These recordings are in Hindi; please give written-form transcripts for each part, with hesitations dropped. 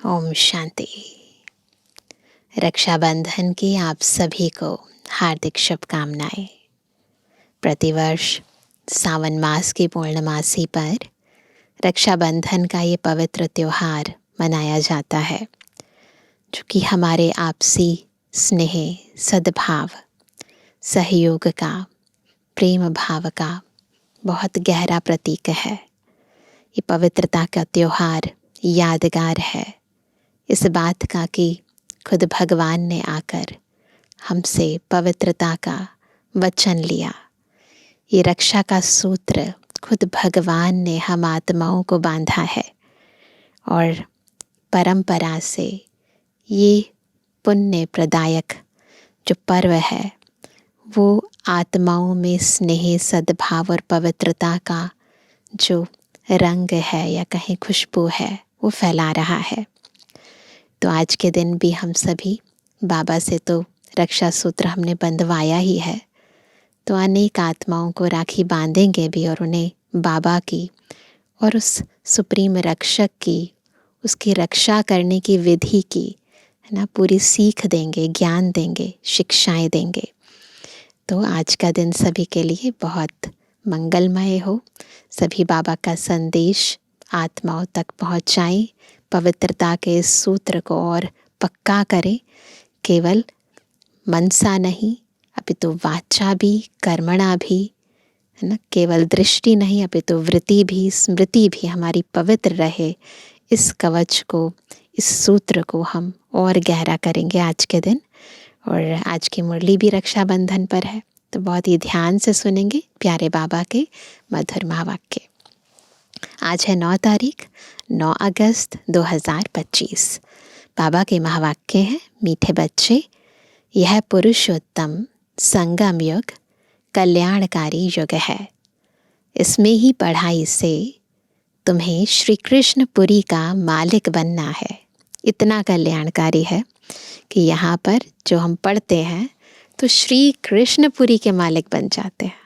ओम शांति। रक्षाबंधन की आप सभी को हार्दिक शुभकामनाएं। प्रतिवर्ष सावन मास की पूर्णमासी पर रक्षाबंधन का ये पवित्र त्योहार मनाया जाता है, जो कि हमारे आपसी स्नेह, सद्भाव, सहयोग का, प्रेम भाव का बहुत गहरा प्रतीक है। ये पवित्रता का त्योहार यादगार है इस बात का कि खुद भगवान ने आकर हमसे पवित्रता का वचन लिया। ये रक्षा का सूत्र खुद भगवान ने हम आत्माओं को बांधा है और परंपरा से ये पुण्य प्रदायक जो पर्व है वो आत्माओं में स्नेह, सद्भाव और पवित्रता का जो रंग है या कहीं खुशबू है वो फैला रहा है। तो आज के दिन भी हम सभी बाबा से तो रक्षा सूत्र हमने बंधवाया ही है, तो अनेक आत्माओं को राखी बांधेंगे भी और उन्हें बाबा की और उस सुप्रीम रक्षक की, उसकी रक्षा करने की विधि की है ना पूरी सीख देंगे, ज्ञान देंगे, शिक्षाएं देंगे। तो आज का दिन सभी के लिए बहुत मंगलमय हो। सभी बाबा का संदेश आत्माओं तक पहुँचाएं, पवित्रता के इस सूत्र को और पक्का करें। केवल मनसा नहीं अपितु वाचा भी, कर्मणा भी, है ना, केवल दृष्टि नहीं अपितु वृत्ति भी, स्मृति भी हमारी पवित्र रहे। इस कवच को, इस सूत्र को हम और गहरा करेंगे आज के दिन। और आज की मुरली भी रक्षाबंधन पर है, तो बहुत ही ध्यान से सुनेंगे प्यारे बाबा के मधुर महावाक्य। आज है 9 तारीख, 9 अगस्त 2025। बाबा के महावाक्य हैं, मीठे बच्चे, यह पुरुषोत्तम संगम युग कल्याणकारी युग है। इसमें ही पढ़ाई से तुम्हें श्री कृष्णपुरी का मालिक बनना है। इतना कल्याणकारी है कि यहाँ पर जो हम पढ़ते हैं तो श्री कृष्णपुरी के मालिक बन जाते हैं।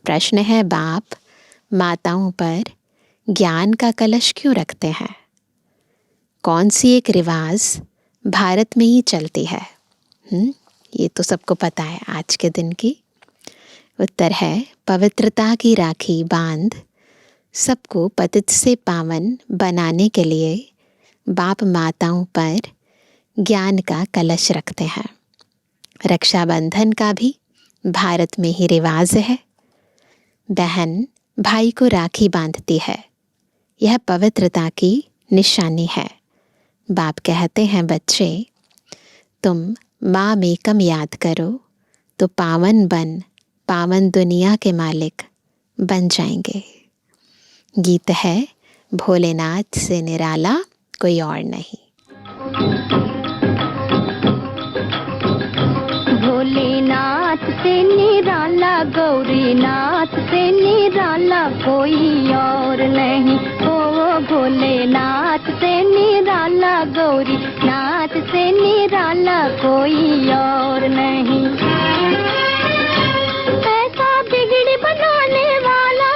प्रश्न है, बाप माताओं पर ज्ञान का कलश क्यों रखते हैं? कौन सी एक रिवाज भारत में ही चलती है? ये तो सबको पता है आज के दिन की। उत्तर है, पवित्रता की राखी बांध सबको पतित से पावन बनाने के लिए बाप माताओं पर ज्ञान का कलश रखते हैं। रक्षाबंधन का भी भारत में ही रिवाज है। बहन भाई को राखी बांधती है, यह पवित्रता की निशानी है। बाप कहते हैं, बच्चे तुम माँ मेकम याद करो तो पावन दुनिया के मालिक बन जाएंगे। गीत है, भोलेनाथ से निराला कोई और नहीं। भोलेनाथ से निराला, गौरीनाथ से निराला कोई और नहीं। ओ भोलेनाथ से निराला, गौरीनाथ से निराला कोई और नहीं। ऐसा बिगड़ी बनाने वाला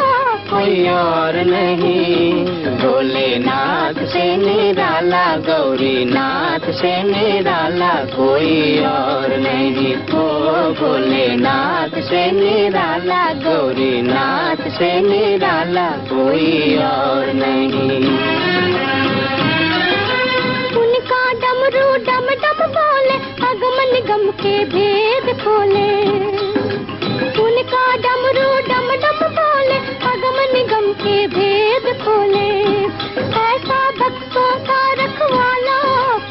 कोई और नहीं। भोलेनाथ से निराला, गौरीनाथ से निराला कोई और नहीं। ओ भोलेनाथ से निराला, गौरीनाथ से निराला कोई और नहीं। उनका डमरू डम डम बोले, अगम निगम के भेद खोले। उनका डमरू डम डम बोले, अगम निगम के भेद खोले। ऐसा भक्तों का रखवाला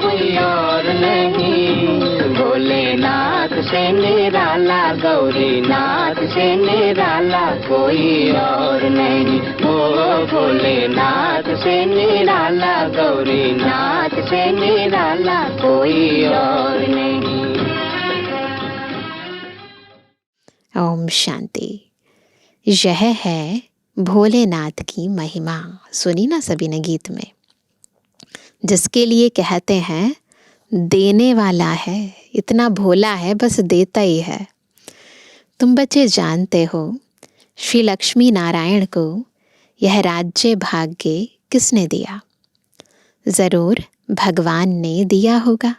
कोई और नहीं। भोलेनाथ से निराला, गौरीनाथ से निराला कोई और नहीं। ओ भोलेनाथ से निराला, गौरीनाथ से निराला कोई और नहीं। ओम शांति। यह है भोलेनाथ की महिमा। सुनी ना सभी ने गीत में, जिसके लिए कहते हैं देने वाला है, इतना भोला है, बस देता ही है। तुम बच्चे जानते हो श्री लक्ष्मी नारायण को यह राज्य भाग्य किसने दिया? ज़रूर भगवान ने दिया होगा,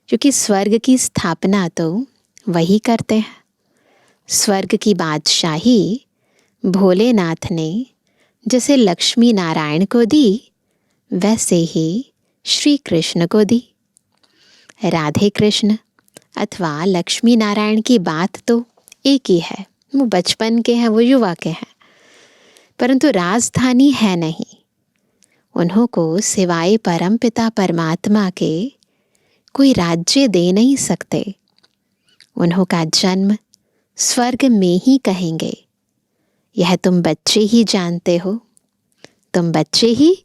क्योंकि स्वर्ग की स्थापना तो वही करते हैं। स्वर्ग की बादशाही भोलेनाथ ने जैसे लक्ष्मी नारायण को दी, वैसे ही श्री कृष्ण को दी। राधे कृष्ण अथवा लक्ष्मी नारायण की बात तो एक ही है, वो बचपन के हैं, वो युवा के हैं, परंतु राजधानी है नहीं। उन्हों को सिवाय परमपिता परमात्मा के कोई राज्य दे नहीं सकते। उन्हों का जन्म स्वर्ग में ही कहेंगे। यह तुम बच्चे ही जानते हो, तुम बच्चे ही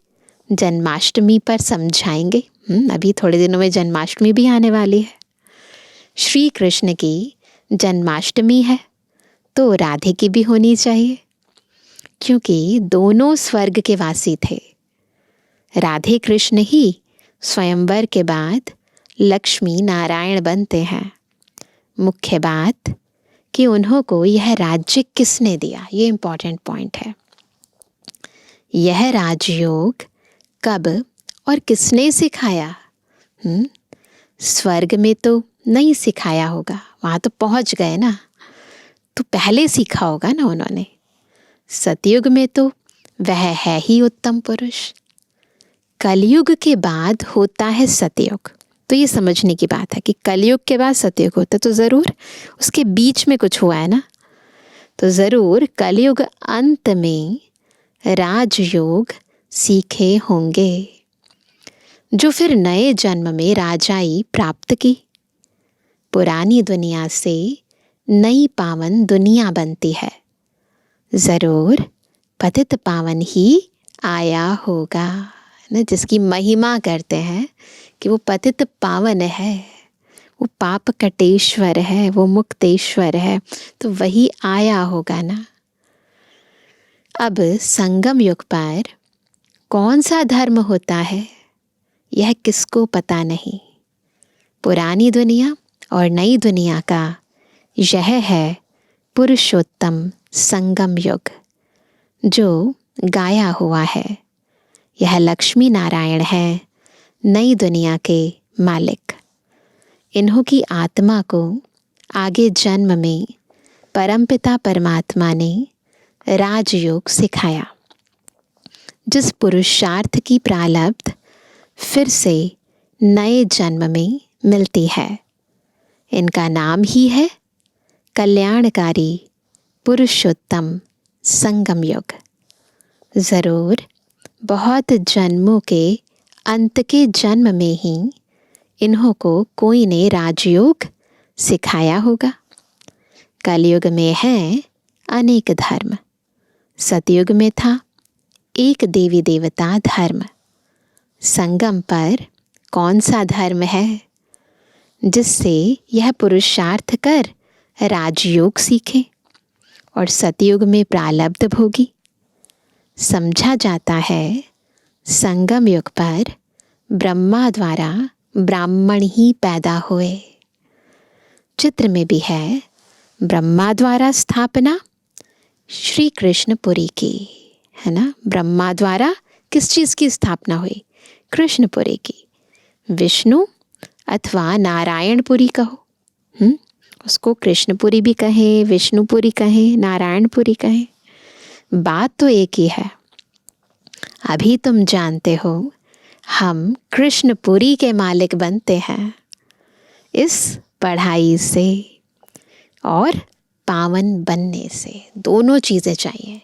जन्माष्टमी पर समझाएंगे। अभी थोड़े दिनों में जन्माष्टमी भी आने वाली है। श्री कृष्ण की जन्माष्टमी है तो राधे की भी होनी चाहिए, क्योंकि दोनों स्वर्ग के वासी थे। राधे कृष्ण ही स्वयंवर के बाद लक्ष्मी नारायण बनते हैं। मुख्य बात कि उन्हों को यह राज्य किसने दिया, ये इम्पॉर्टेंट पॉइंट है। यह राजयोग कब और किसने सिखाया? स्वर्ग में तो नहीं सिखाया होगा, वहाँ तो पहुँच गए ना, तो पहले सीखा होगा ना उन्होंने। सतयुग में तो वह है ही उत्तम पुरुष, कलयुग के बाद होता है सतयुग। तो ये समझने की बात है कि कलयुग के बाद सतयुग होता है, तो ज़रूर उसके बीच में कुछ हुआ है ना, तो ज़रूर कलयुग अंत में राजयोग सीखे होंगे, जो फिर नए जन्म में राजाई प्राप्त की। पुरानी दुनिया से नई पावन दुनिया बनती है, ज़रूर पतित पावन ही आया होगा ना, जिसकी महिमा करते हैं कि वो पतित पावन है, वो पाप कटेश्वर है, वो मुक्तेश्वर है, तो वही आया होगा ना। अब संगम युग पर कौन सा धर्म होता है, यह किसको पता नहीं। पुरानी दुनिया और नई दुनिया का यह है पुरुषोत्तम संगम युग जो गाया हुआ है। यह लक्ष्मी नारायण है, नई दुनिया के मालिक। इन्हों की आत्मा को आगे जन्म में परमपिता परमात्मा ने राजयोग सिखाया, जिस पुरुषार्थ की प्रारब्ध फिर से नए जन्म में मिलती है। इनका नाम ही है कल्याणकारी पुरुषोत्तम संगम युग। ज़रूर बहुत जन्मों के अंत के जन्म में ही इन्हों को कोई ने राजयोग सिखाया होगा। कलयुग में है अनेक धर्म, सतयुग में था एक देवी देवता धर्म। संगम पर कौन सा धर्म है जिससे यह पुरुषार्थ कर राजयोग सीखे और सतयुग में प्रारब्ध भोगी? समझा जाता है संगम युग पर ब्रह्मा द्वारा ब्राह्मण ही पैदा हुए। चित्र में भी है ब्रह्मा द्वारा स्थापना श्री कृष्णपुरी की, है ना। ब्रह्मा द्वारा किस चीज़ की स्थापना हुई? कृष्णपुरी की। विष्णु अथवा नारायणपुरी कहो, उसको कृष्णपुरी भी कहें, विष्णुपुरी कहें, नारायणपुरी कहें, बात तो एक ही है। अभी तुम जानते हो हम कृष्णपुरी के मालिक बनते हैं इस पढ़ाई से और पावन बनने से। दोनों चीज़ें चाहिए,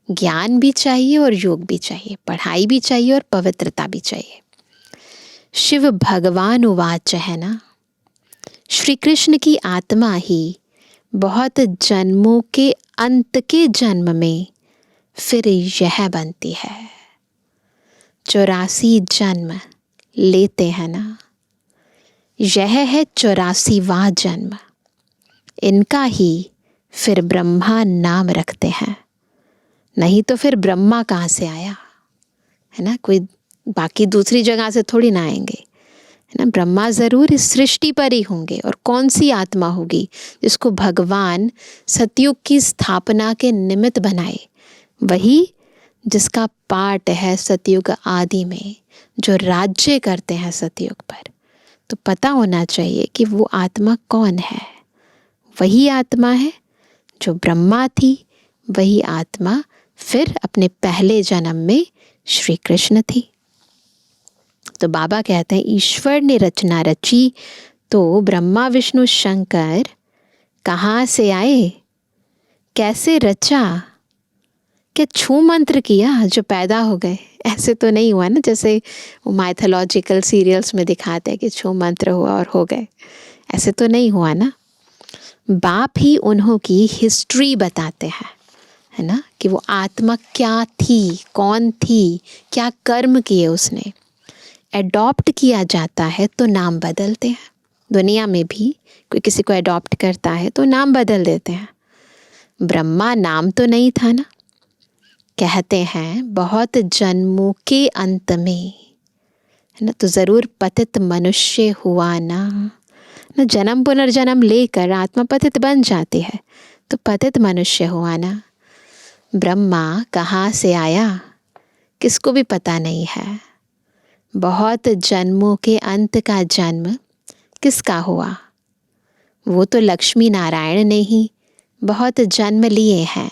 ज्ञान भी चाहिए और योग भी चाहिए, पढ़ाई भी चाहिए और पवित्रता भी चाहिए। शिव भगवान उवाच है ना, श्री कृष्ण की आत्मा ही बहुत जन्मों के अंत के जन्म में फिर यह बनती है। 84 जन्म लेते हैं ना, यह है 84वां जन्म। इनका ही फिर ब्रह्मा नाम रखते हैं, नहीं तो फिर ब्रह्मा कहाँ से आया, है ना। कोई बाकी दूसरी जगह से थोड़ी ना आएंगे, है ना। ब्रह्मा ज़रूर इस सृष्टि पर ही होंगे। और कौन सी आत्मा होगी जिसको भगवान सतयुग की स्थापना के निमित्त बनाए? वही जिसका पाठ है सतयुग आदि में, जो राज्य करते हैं सतयुग पर, तो पता होना चाहिए कि वो आत्मा कौन है। वही आत्मा है जो ब्रह्मा थी, वही आत्मा फिर अपने पहले जन्म में श्री कृष्ण थी। तो बाबा कहते हैं ईश्वर ने रचना रची तो ब्रह्मा विष्णु शंकर कहाँ से आए, कैसे रचा, क्या छू मंत्र किया जो पैदा हो गए? ऐसे तो नहीं हुआ ना, जैसे वो माइथोलॉजिकल सीरियल्स में दिखाते हैं कि छू मंत्र हुआ और हो गए। ऐसे तो नहीं हुआ ना। बाप ही उन्हों की हिस्ट्री बताते हैं, है ना, कि वो आत्मा क्या थी, कौन थी, क्या कर्म किए उसने। एडॉप्ट किया जाता है तो नाम बदलते हैं। दुनिया में भी कोई किसी को एडॉप्ट करता है तो नाम बदल देते हैं। ब्रह्मा नाम तो नहीं था ना। कहते हैं बहुत जन्मों के अंत में, है ना, तो ज़रूर पतित मनुष्य हुआ ना। जन्म पुनर्जन्म लेकर आत्मा पतित बन जाती है, तो पतित मनुष्य हुआ ना। ब्रह्मा कहाँ से आया किसको भी पता नहीं है। बहुत जन्मों के अंत का जन्म किसका हुआ? वो तो लक्ष्मी नारायण ने ही बहुत जन्म लिए हैं।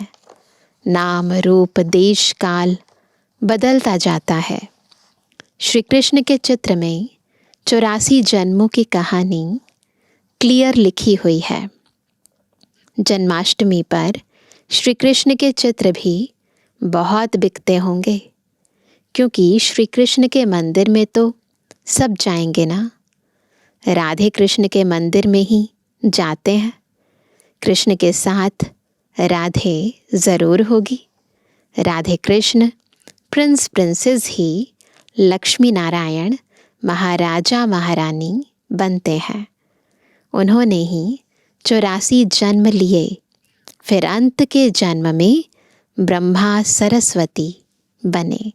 नाम रूप देश काल बदलता जाता है। श्री कृष्ण के चित्र में 84 जन्मों की कहानी क्लियर लिखी हुई है। जन्माष्टमी पर श्री कृष्ण के चित्र भी बहुत बिकते होंगे, क्योंकि श्री कृष्ण के मंदिर में तो सब जाएंगे ना। राधे कृष्ण के मंदिर में ही जाते हैं, कृष्ण के साथ राधे ज़रूर होगी। राधे कृष्ण प्रिंस प्रिंसेस ही लक्ष्मी नारायण महाराजा महारानी बनते हैं। उन्होंने ही 84 जन्म लिए, फिर अंत के जन्म में ब्रह्मा सरस्वती बने।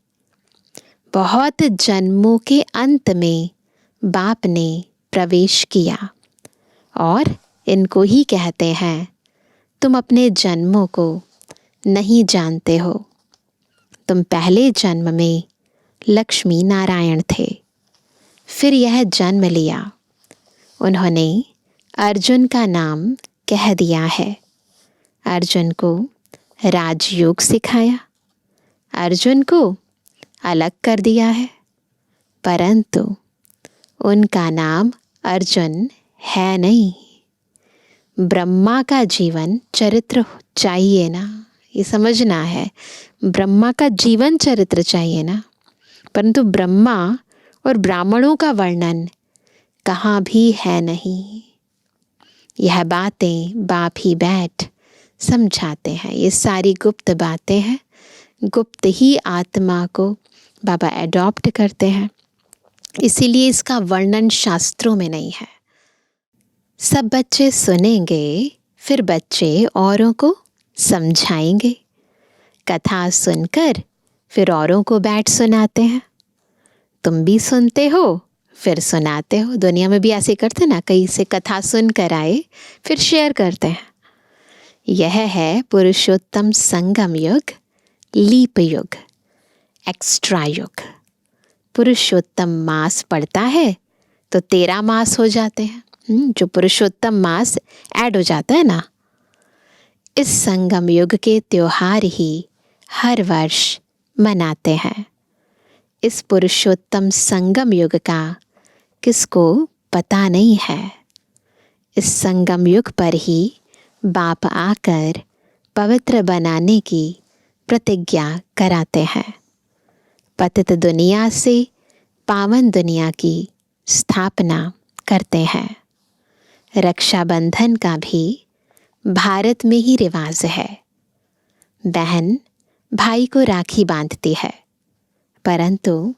बहुत जन्मों के अंत में बाप ने प्रवेश किया, और इनको ही कहते हैं तुम अपने जन्मों को नहीं जानते हो। तुम पहले जन्म में लक्ष्मी नारायण थे, फिर यह जन्म लिया। उन्होंने अर्जुन का नाम कह दिया है। अर्जुन को राजयोग सिखाया, अर्जुन को अलग कर दिया है, परंतु उनका नाम अर्जुन है नहीं। ब्रह्मा का जीवन चरित्र चाहिए ना, ये समझना है। ब्रह्मा का जीवन चरित्र चाहिए ना, परंतु ब्रह्मा और ब्राह्मणों का वर्णन कहाँ भी है नहीं। यह बातें बाप ही बैठ समझाते हैं। ये सारी गुप्त बातें हैं। गुप्त ही आत्मा को बाबा एडॉप्ट करते हैं, इसीलिए इसका वर्णन शास्त्रों में नहीं है। सब बच्चे सुनेंगे, फिर बच्चे औरों को समझाएंगे। कथा सुनकर फिर औरों को बैठ सुनाते हैं। तुम भी सुनते हो, फिर सुनाते हो। दुनिया में भी ऐसे करते ना, कहीं से कथा सुन कर आए फिर शेयर करते हैं। यह है पुरुषोत्तम संगम युग, लीप युग, एक्स्ट्रा युग। पुरुषोत्तम मास पड़ता है तो 13 मास हो जाते हैं। जो पुरुषोत्तम मास ऐड हो जाता है ना, इस संगम युग के त्योहार ही हर वर्ष मनाते हैं। इस पुरुषोत्तम संगम युग का किसको पता नहीं है। इस संगम युग पर ही बाप आकर पवित्र बनाने की प्रतिज्ञा कराते हैं। पतित दुनिया से पावन दुनिया की स्थापना करते हैं। रक्षाबंधन का भी भारत में ही रिवाज है। बहन भाई को राखी बांधती है, परंतु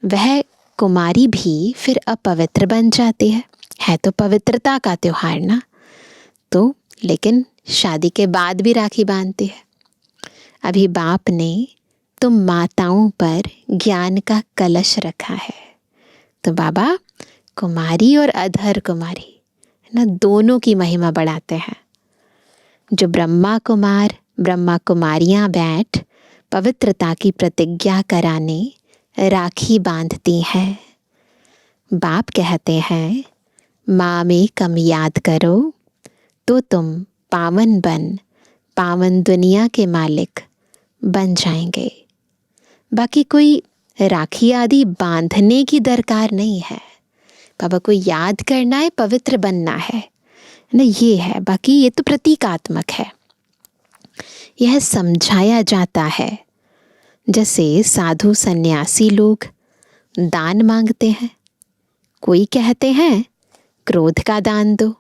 वह कुमारी भी फिर अपवित्र बन जाती है तो पवित्रता का त्योहार ना, तो लेकिन शादी के बाद भी राखी बांधती है। अभी बाप ने तुम माताओं पर ज्ञान का कलश रखा है, तो बाबा कुमारी और अधर कुमारी ना, दोनों की महिमा बढ़ाते हैं। जो ब्रह्मा कुमार ब्रह्मा कुमारियां बैठ पवित्रता की प्रतिज्ञा कराने राखी बांधती हैं। बाप कहते हैं, माँ में कम याद करो तो तुम पावन बन पावन दुनिया के मालिक बन जाएंगे। बाकी कोई राखी आदि बांधने की दरकार नहीं है। बाबा को याद करना है, पवित्र बनना है ना, ये है। बाकी ये तो प्रतीकात्मक है। यह समझाया जाता है। जैसे साधु सन्यासी लोग दान मांगते हैं। कोई कहते हैं क्रोध का दान दो,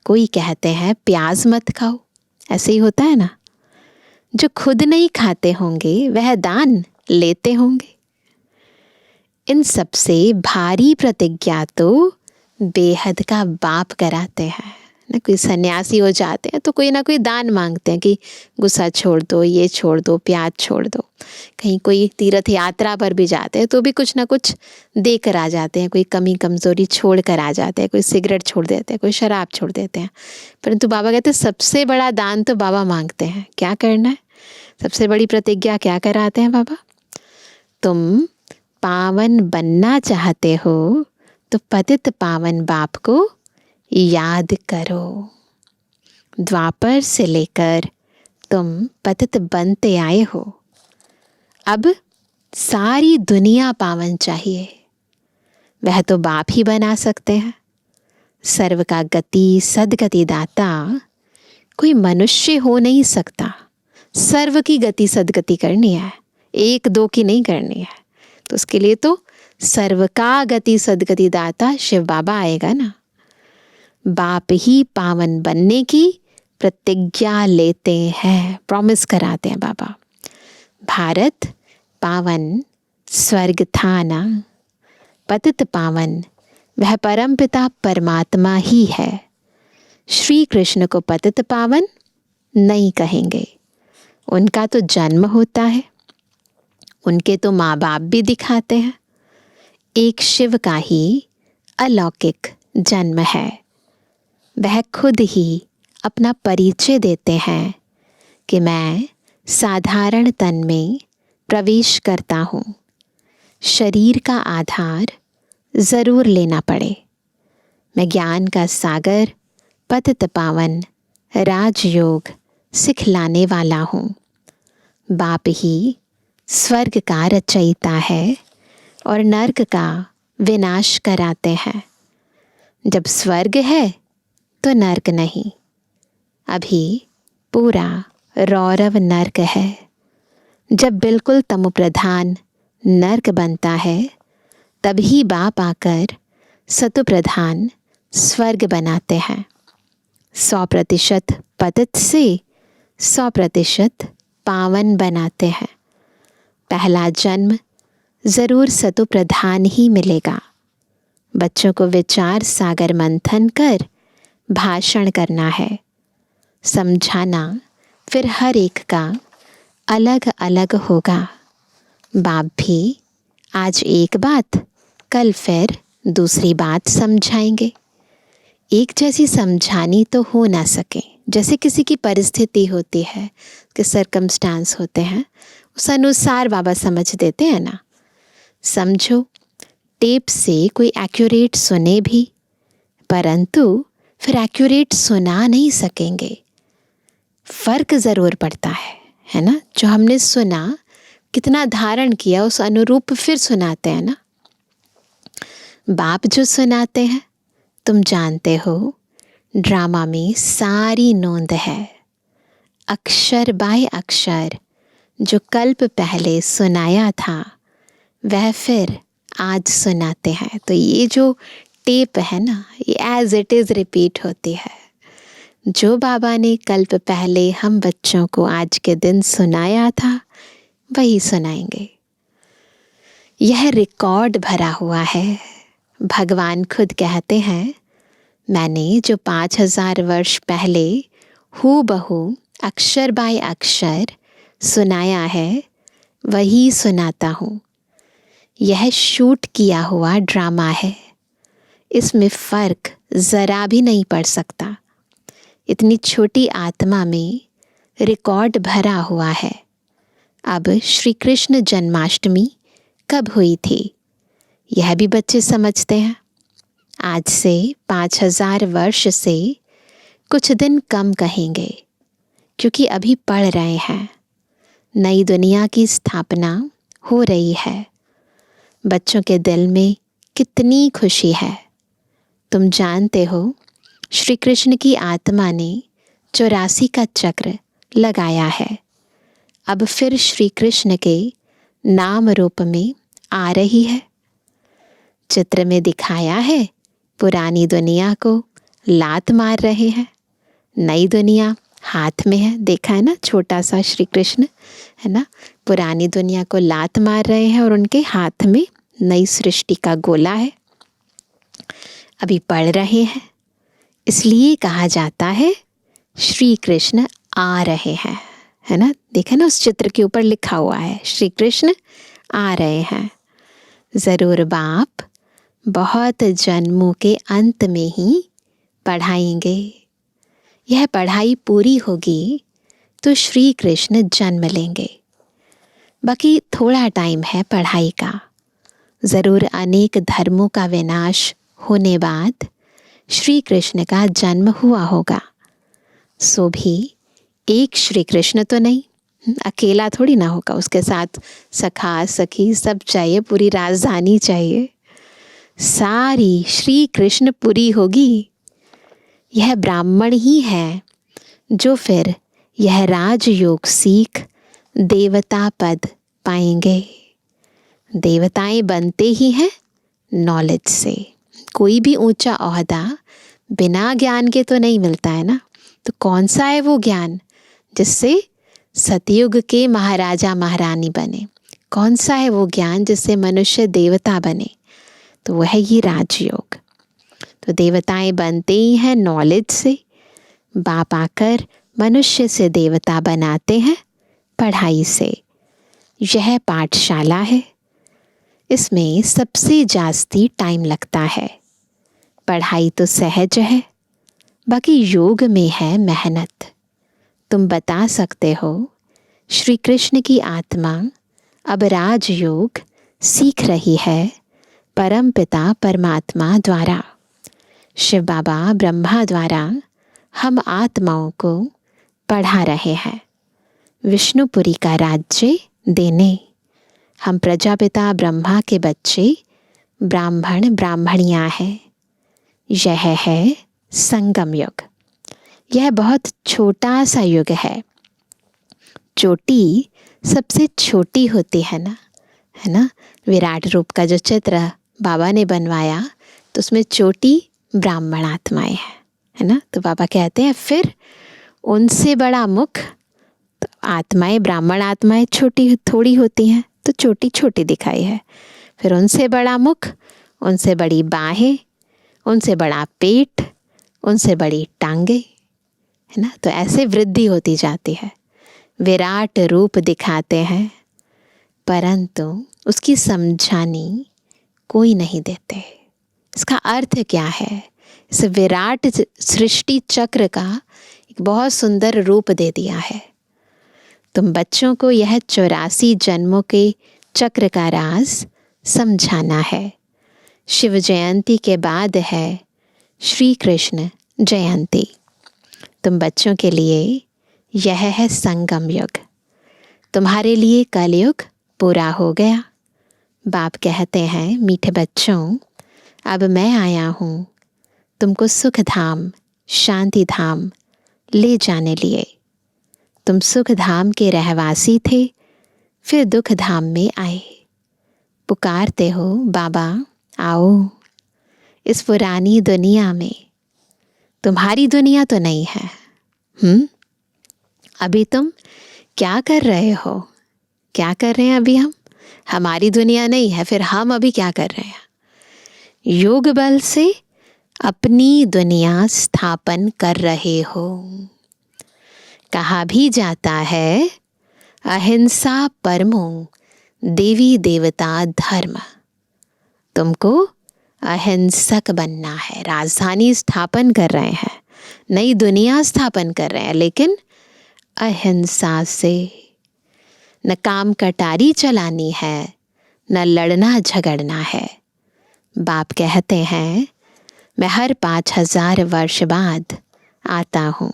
कोई कहते हैं प्याज मत खाओ। ऐसे ही होता है ना। जो खुद नहीं खाते होंगे वह दान लेते होंगे। इन सबसे भारी प्रतिज्ञा तो बेहद का बाप कराते हैं ना। कोई सन्यासी हो जाते हैं तो कोई ना कोई दान मांगते हैं कि गुस्सा छोड़ दो, ये छोड़ दो, प्याज छोड़ दो। कहीं कोई तीर्थ यात्रा पर भी जाते हैं तो भी कुछ ना कुछ दे कर आ जाते हैं। कोई कमी कमज़ोरी छोड़ कर आ जाते हैं। कोई सिगरेट छोड़ देते हैं, कोई शराब छोड़ देते हैं। परंतु बाबा कहते हैं सबसे बड़ा दान तो बाबा मांगते हैं। क्या करना है? सबसे बड़ी प्रतिज्ञा क्या कराते हैं बाबा? तुम पावन बनना चाहते हो तो पतित पावन बाप को याद करो। द्वापर से लेकर तुम पतित बनते आए हो। अब सारी दुनिया पावन चाहिए। वह तो बाप ही बना सकते हैं। सर्व का गति सदगति दाता कोई मनुष्य हो नहीं सकता। सर्व की गति सदगति करनी है, एक दो की नहीं करनी है। तो उसके लिए तो सर्व का गति सदगति दाता शिव बाबा आएगा ना। बाप ही पावन बनने की प्रतिज्ञा लेते हैं, प्रॉमिस कराते हैं बाबा। भारत पावन स्वर्ग था ना, पतित पावन वह परमपिता परमात्मा ही है। श्री कृष्ण को पतित पावन नहीं कहेंगे। उनका तो जन्म होता है, उनके तो माँ बाप भी दिखाते हैं। एक शिव का ही अलौकिक जन्म है। वह खुद ही अपना परिचय देते हैं कि मैं साधारण तन में प्रवेश करता हूँ। शरीर का आधार ज़रूर लेना पड़े। मैं ज्ञान का सागर पतित पावन राजयोग सिखलाने वाला हूँ। बाप ही स्वर्ग का रचयिता है और नर्क का विनाश कराते हैं। जब स्वर्ग है तो नर्क नहीं। अभी पूरा रौरव नर्क है। जब बिल्कुल तमोप्रधान नर्क बनता है तभी बाप आकर सतोप्रधान स्वर्ग बनाते हैं। 100% पतित से 100% पावन बनाते हैं। पहला जन्म ज़रूर सतोप्रधान ही मिलेगा। बच्चों को विचार सागर मंथन कर भाषण करना है, समझाना फिर हर एक का अलग अलग होगा। बाप भी आज एक बात कल फिर दूसरी बात समझाएंगे। एक जैसी समझानी तो हो ना सके। जैसे किसी की परिस्थिति होती है, कि सर्कमस्टांस होते हैं, उस अनुसार बाबा समझ देते हैं ना। समझो, टेप से कोई एक्यूरेट सुने भी, परंतु फिर एक्यूरेट सुना नहीं सकेंगे। फ़र्क ज़रूर पड़ता है ना। जो हमने सुना, कितना धारण किया, उस अनुरूप फिर सुनाते हैं ना। बाप जो सुनाते हैं, तुम जानते हो, ड्रामा में सारी नोंद है। अक्षर बाय अक्षर जो कल्प पहले सुनाया था वह फिर आज सुनाते हैं। तो ये जो टेप है ना, ये एज इट इज़ रिपीट होती है। जो बाबा ने कल्प पहले हम बच्चों को आज के दिन सुनाया था वही सुनाएंगे। यह रिकॉर्ड भरा हुआ है। भगवान खुद कहते हैं, मैंने जो 5000 वर्ष पहले हूबहू अक्षर बाय अक्षर सुनाया है वही सुनाता हूँ। यह शूट किया हुआ ड्रामा है। इसमें फ़र्क ज़रा भी नहीं पड़ सकता। इतनी छोटी आत्मा में रिकॉर्ड भरा हुआ है। अब श्री कृष्ण जन्माष्टमी कब हुई थी, यह भी बच्चे समझते हैं। आज से 5000 वर्ष से कुछ दिन कम कहेंगे, क्योंकि अभी पढ़ रहे हैं। नई दुनिया की स्थापना हो रही है। बच्चों के दिल में कितनी खुशी है। तुम जानते हो, श्री कृष्ण की आत्मा ने 84 का चक्र लगाया है। अब फिर श्री कृष्ण के नाम रूप में आ रही है। चित्र में दिखाया है, पुरानी दुनिया को लात मार रहे हैं, नई दुनिया हाथ में है। देखा है ना, छोटा सा श्री कृष्ण है ना, पुरानी दुनिया को लात मार रहे हैं और उनके हाथ में नई सृष्टि का गोला है। अभी पढ़ रहे हैं, इसलिए कहा जाता है श्री कृष्ण आ रहे हैं, है ना। देखा ना, उस चित्र के ऊपर लिखा हुआ है श्री कृष्ण आ रहे हैं। ज़रूर बाप बहुत जन्मों के अंत में ही पढ़ाएंगे। यह पढ़ाई पूरी होगी तो श्री कृष्ण जन्म लेंगे। बाकी थोड़ा टाइम है पढ़ाई का। ज़रूर अनेक धर्मों का विनाश होने बाद श्री कृष्ण का जन्म हुआ होगा। सो भी एक श्री कृष्ण तो नहीं, अकेला थोड़ी ना होगा, उसके साथ सखा सखी सब चाहिए, पूरी राजधानी चाहिए, सारी श्री कृष्ण पुरी होगी। यह ब्राह्मण ही है जो फिर यह राजयोग सीख देवता पद पाएंगे। देवताएं बनते ही हैं नॉलेज से। कोई भी ऊंचा ओहदा बिना ज्ञान के तो नहीं मिलता है ना। तो कौन सा है वो ज्ञान जिससे सतयुग के महाराजा महारानी बने? कौन सा है वो ज्ञान जिससे मनुष्य देवता बने? तो वह है ये राजयोग। तो देवताएं बनते ही हैं नॉलेज से। बाप आकर मनुष्य से देवता बनाते हैं पढ़ाई से। यह पाठशाला है, इसमें सबसे जास्ती टाइम लगता है। पढ़ाई तो सहज है, बाकी योग में है मेहनत। तुम बता सकते हो श्री कृष्ण की आत्मा अब राजयोग सीख रही है परम पिता परमात्मा द्वारा। शिव बाबा ब्रह्मा द्वारा हम आत्माओं को पढ़ा रहे हैं विष्णुपुरी का राज्य देने। हम प्रजापिता ब्रह्मा के बच्चे ब्राह्मण ब्राह्मणियाँ हैं। यह है संगम युग। यह बहुत छोटा सा युग है। चोटी सबसे छोटी होती है ना। विराट रूप का जो चित्र बाबा ने बनवाया तो उसमें चोटी ब्राह्मण आत्माएं है ना। तो बाबा कहते हैं फिर उनसे बड़ा मुख, तो आत्माएं ब्राह्मण आत्माएं छोटी थोड़ी होती हैं, तो चोटी छोटी दिखाई है। फिर उनसे बड़ा मुख, उनसे बड़ी बाहें, उनसे बड़ा पेट, उनसे बड़ी टांगे, है ना। तो ऐसे वृद्धि होती जाती है। विराट रूप दिखाते हैं, परंतु उसकी समझानी कोई नहीं देते। इसका अर्थ क्या है? इस विराट सृष्टि चक्र का एक बहुत सुंदर रूप दे दिया है। तुम बच्चों को यह 84 जन्मों के चक्र का राज समझाना है। शिव जयंती के बाद है श्री कृष्ण जयंती। तुम बच्चों के लिए यह है संगम युग। तुम्हारे लिए कलयुग पूरा हो गया। बाप कहते हैं मीठे बच्चों, अब मैं आया हूँ तुमको सुख धाम शांति धाम ले जाने लिए। तुम सुख धाम के रहवासी थे, फिर दुख धाम में आए। पुकारते हो बाबा आओ इस पुरानी दुनिया में। तुम्हारी दुनिया तो नहीं है। अभी तुम क्या कर रहे हो? क्या कर रहे हैं अभी हम? हमारी दुनिया नहीं है, फिर हम अभी क्या कर रहे हैं? योग बल से अपनी दुनिया स्थापन कर रहे हो। कहा भी जाता है अहिंसा परमो देवी देवता धर्म। तुमको अहिंसक बनना है। राजधानी स्थापन कर रहे हैं, नई दुनिया स्थापन कर रहे हैं, लेकिन अहिंसा से। न काम कटारी चलानी है, न लड़ना झगड़ना है। बाप कहते हैं मैं हर 5000 वर्ष बाद आता हूँ,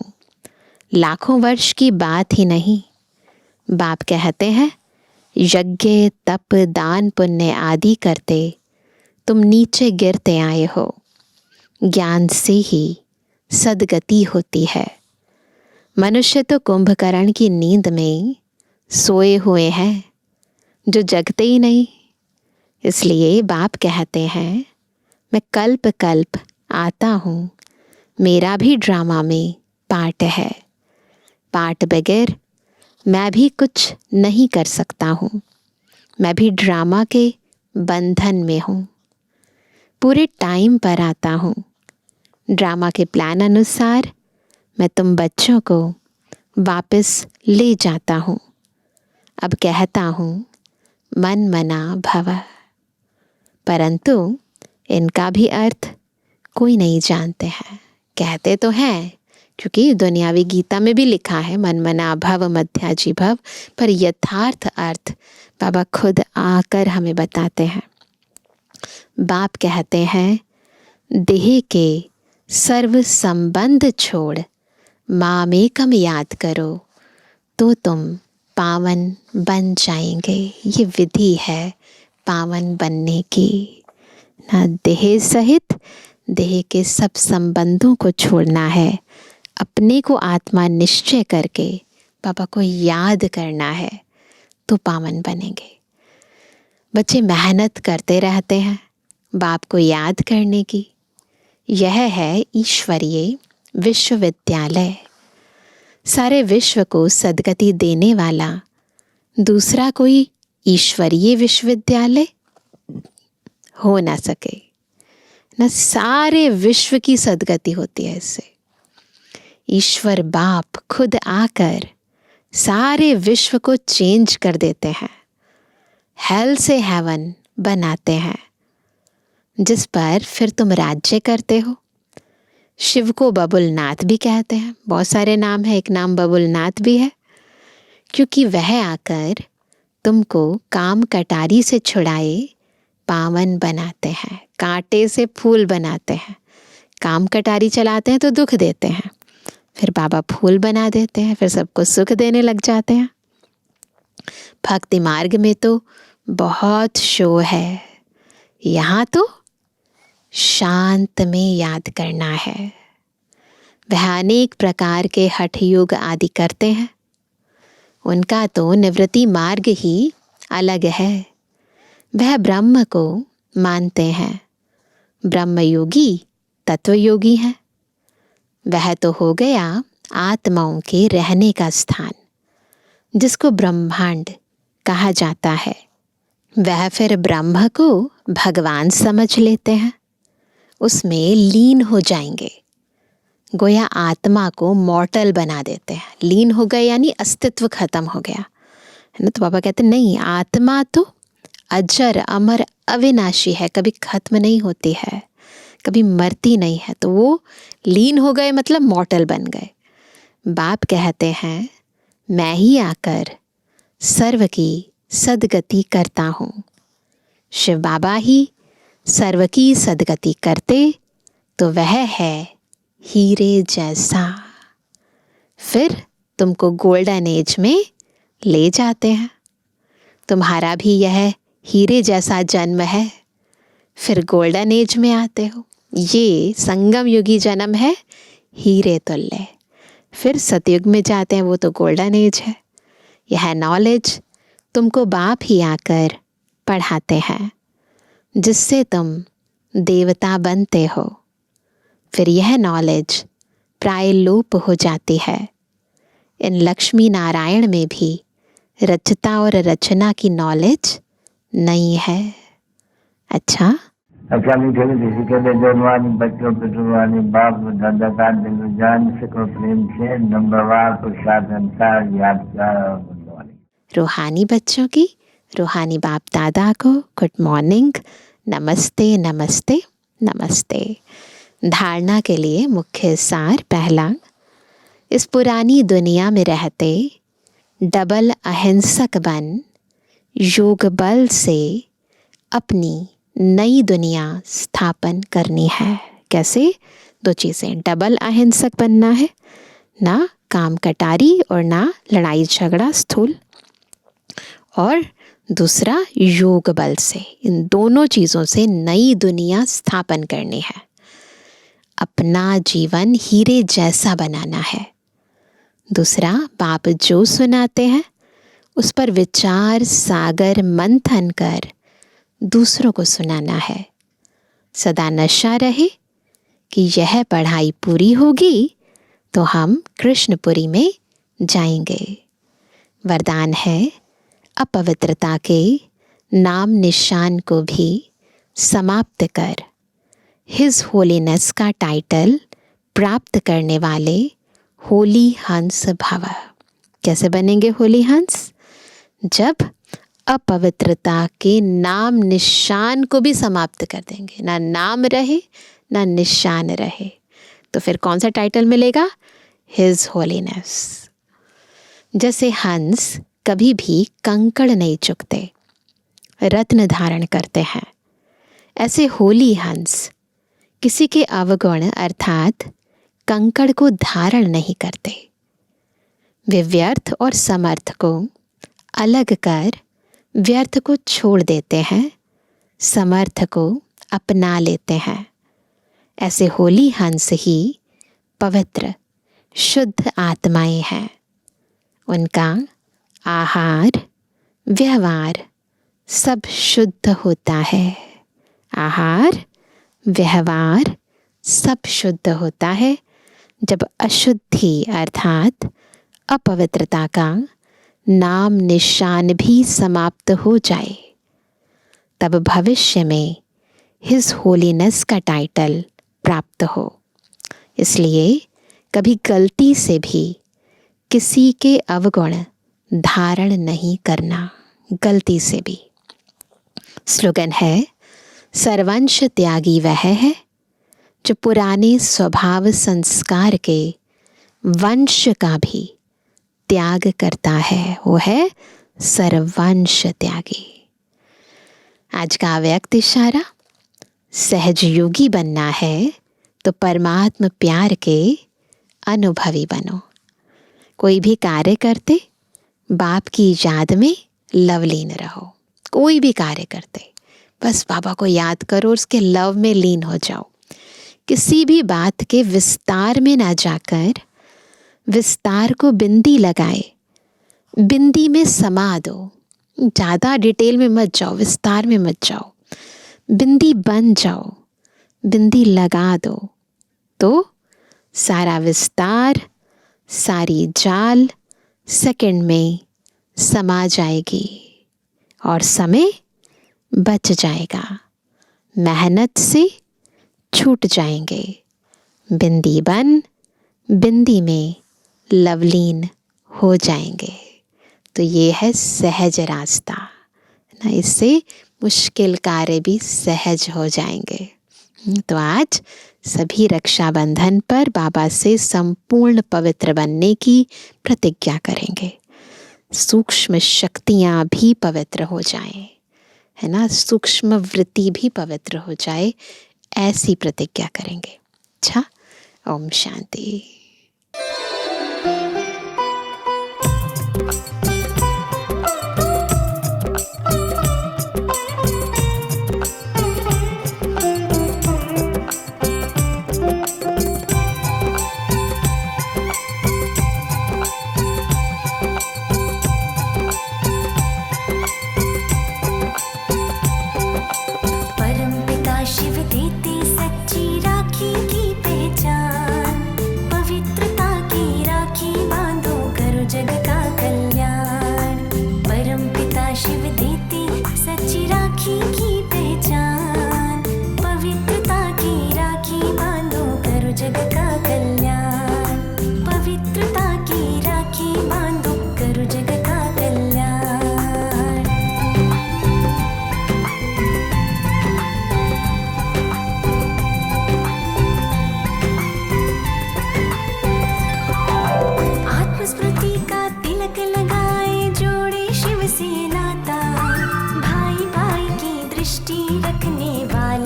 लाखों वर्ष की बात ही नहीं। बाप कहते हैं यज्ञ तप दान पुण्य आदि करते तुम नीचे गिरते आए हो, ज्ञान से ही सद्गति होती है। मनुष्य तो कुंभकर्ण की नींद में सोए हुए हैं, जो जगते ही नहीं। इसलिए बाप कहते हैं मैं कल्प कल्प आता हूँ, मेरा भी ड्रामा में पार्ट है। पार्ट बगैर मैं भी कुछ नहीं कर सकता हूँ, मैं भी ड्रामा के बंधन में हूँ। पूरे टाइम पर आता हूँ, ड्रामा के प्लान अनुसार मैं तुम बच्चों को वापस ले जाता हूँ। अब कहता हूँ मन मना भव, परंतु इनका भी अर्थ कोई नहीं जानते हैं। कहते तो हैं क्योंकि दुनियावी गीता में भी लिखा है मन मना भव मध्याजी भव, पर यथार्थ अर्थ बाबा खुद आकर हमें बताते हैं। बाप कहते हैं देह के सर्व संबंध छोड़ मामेकम याद करो तो तुम पावन बन जाएंगे। ये विधि है पावन बनने की। ना देह सहित देह के सब संबंधों को छोड़ना है, अपने को आत्मा निश्चय करके बाबा को याद करना है तो पावन बनेंगे। बच्चे मेहनत करते रहते हैं बाप को याद करने की। यह है ईश्वरीय विश्वविद्यालय। सारे विश्व को सद्गति देने वाला दूसरा कोई ईश्वरीय विश्वविद्यालय हो ना सके। न सारे विश्व की सद्गति होती है इससे। ईश्वर बाप खुद आकर सारे विश्व को चेंज कर देते हैं, हेल से हेवन बनाते हैं, जिस पर फिर तुम राज्य करते हो। शिव को बबुलनाथ भी कहते हैं, बहुत सारे नाम है, एक नाम बबुलनाथ भी है, क्योंकि वह आकर तुमको काम कटारी से छुड़ाए पावन बनाते हैं, कांटे से फूल बनाते हैं। काम कटारी चलाते हैं तो दुख देते हैं, फिर बाबा फूल बना देते हैं, फिर सबको सुख देने लग जाते हैं। भक्ति मार्ग में तो बहुत शो है, यहाँ तो शांत में याद करना है। वह अनेक प्रकार के हठ योग आदि करते हैं, उनका तो निवृत्ति मार्ग ही अलग है। वह ब्रह्म को मानते हैं, ब्रह्म योगी तत्व योगी है। वह तो हो गया आत्माओं के रहने का स्थान, जिसको ब्रह्मांड कहा जाता है। वह फिर ब्रह्म को भगवान समझ लेते हैं, उसमें लीन हो जाएंगे। गोया आत्मा को मॉर्टल बना देते हैं। लीन हो गए यानी अस्तित्व खत्म हो गया है ना। तो बाबा कहते नहीं, आत्मा तो अजर अमर अविनाशी है, कभी खत्म नहीं होती है, कभी मरती नहीं है। तो वो लीन हो गए मतलब मॉर्टल बन गए। बाप कहते हैं मैं ही आकर सर्व की सद्गति करता हूँ। शिव बाबा ही सर्व की सद्गति करते तो वह है हीरे जैसा। फिर तुमको गोल्डन एज में ले जाते हैं। तुम्हारा भी यह हीरे जैसा जन्म है, फिर गोल्डन एज में आते हो। ये संगम युगी जन्म है हीरे तुल्य। फिर सतयुग में जाते हैं, वो तो गोल्डन एज है। यह नॉलेज तुमको बाप ही आकर पढ़ाते हैं, जिससे तुम देवता बनते हो। फिर यह नॉलेज प्राय लोप हो जाती है। इन लक्ष्मी नारायण में भी रचता और रचना की नॉलेज नहीं है। अच्छा मीठे मीठे के जवानी बच्चों पिटवानी बाप दादा का दिल जान सको प्रेम से नंबरवार प्रसाद अंसार याद कर। रूहानी बच्चों की रूहानी बाप दादा को गुड मॉर्निंग, नमस्ते नमस्ते नमस्ते। धारणा के लिए मुख्य सार। पहला, इस पुरानी दुनिया में रहते डबल अहिंसक बन योग बल से अपनी नई दुनिया स्थापन करनी है। कैसे? दो चीज़ें, डबल अहिंसक बनना है, ना काम कटारी और ना लड़ाई झगड़ा स्थूल, और दूसरा योग बल से, इन दोनों चीज़ों से नई दुनिया स्थापन करनी है। अपना जीवन हीरे जैसा बनाना है। दूसरा, बाप जो सुनाते हैं उस पर विचार सागर मंथन कर दूसरों को सुनाना है। सदा नशा रहे कि यह पढ़ाई पूरी होगी तो हम कृष्णपुरी में जाएंगे। वरदान है, अपवित्रता के नाम निशान को भी समाप्त कर हिज होलीनेस का टाइटल प्राप्त करने वाले होली हंस भव। कैसे बनेंगे होली हंस? जब अपवित्रता के नाम निशान को भी समाप्त कर देंगे, ना नाम रहे ना निशान रहे, तो फिर कौन सा टाइटल मिलेगा? His holiness. जैसे हंस कभी भी कंकड़ नहीं चुकते, रत्न धारण करते हैं, ऐसे होली हंस किसी के अवगुण अर्थात कंकड़ को धारण नहीं करते। वे व्यर्थ और समर्थ को अलग कर व्यर्थ को छोड़ देते हैं, समर्थ को अपना लेते हैं। ऐसे होली हंस ही पवित्र शुद्ध आत्माएं हैं। उनका आहार व्यवहार सब शुद्ध होता है। आहार व्यवहार सब शुद्ध होता है। जब अशुद्धि अर्थात अपवित्रता का नाम निशान भी समाप्त हो जाए, तब भविष्य में हिज होलीनेस का टाइटल प्राप्त हो। इसलिए कभी गलती से भी किसी के अवगुण धारण नहीं करना, गलती से भी। स्लोगन है, सर्वंश त्यागी वह है जो पुराने स्वभाव संस्कार के वंश का भी त्याग करता है, वो है सर्वंश त्यागी। आज का व्यक्त इशारा, सहज योगी बनना है तो परमात्म प्यार के अनुभवी बनो। कोई भी कार्य करते बाप की याद में लवलीन रहो। कोई भी कार्य करते बस बाबा को याद करो और उसके लव में लीन हो जाओ। किसी भी बात के विस्तार में ना जाकर विस्तार को बिंदी लगाए, बिंदी में समा दो। ज़्यादा डिटेल में मत जाओ, विस्तार में मत जाओ, बिंदी बन जाओ, बिंदी लगा दो, तो सारा विस्तार सारी जाल सेकंड में समा जाएगी और समय बच जाएगा। मेहनत से छूट जाएंगे। बिंदी बन बिंदी में लवलीन हो जाएंगे। तो ये है सहज रास्ता ना, इससे मुश्किल कार्य भी सहज हो जाएंगे। तो आज सभी रक्षाबंधन पर बाबा से संपूर्ण पवित्र बनने की प्रतिज्ञा करेंगे। सूक्ष्म शक्तियाँ भी पवित्र हो जाएं, है ना, सूक्ष्म वृत्ति भी पवित्र हो जाए, ऐसी प्रतिज्ञा करेंगे। अच्छा, ओम शांति। परमपिता शिव देते सच्ची राखी की पहचान, पवित्रता की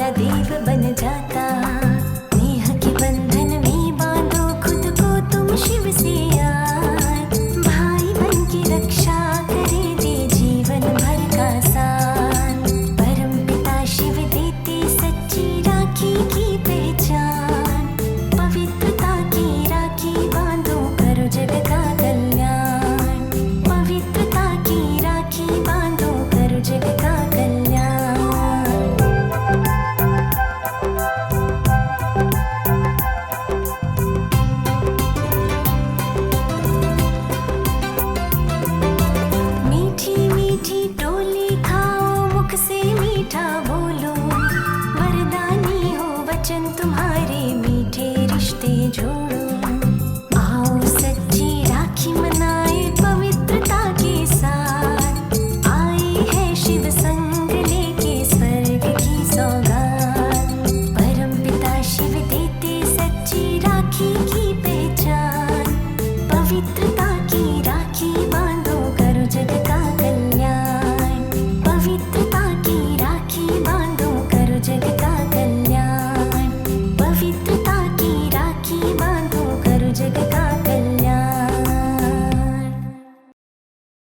महादेव बन जाता। नेह के बंधन में बांधो खुद को तुम शिव से यार, भाई बन की रक्षा करे दे जीवन भर का साथ। परम पिता शिव देते सच्ची राखी की पहचान, पवित्रता की राखी बांधो करो जग का कल्याण। पवित्रता की राखी बांधो करो जग का कल्याण। मीठी मीठी टोली खाओ मुख से मीठा बोलो, वरदानी हो वचन तुम्हारे मीठे रिश्ते जोड़ो। आओ सच्ची राखी मनाए पवित्रता के साथ, आई है शिव संग लेके स्वर्ग की सौगात। परम पिता शिव देते सच्ची राखी की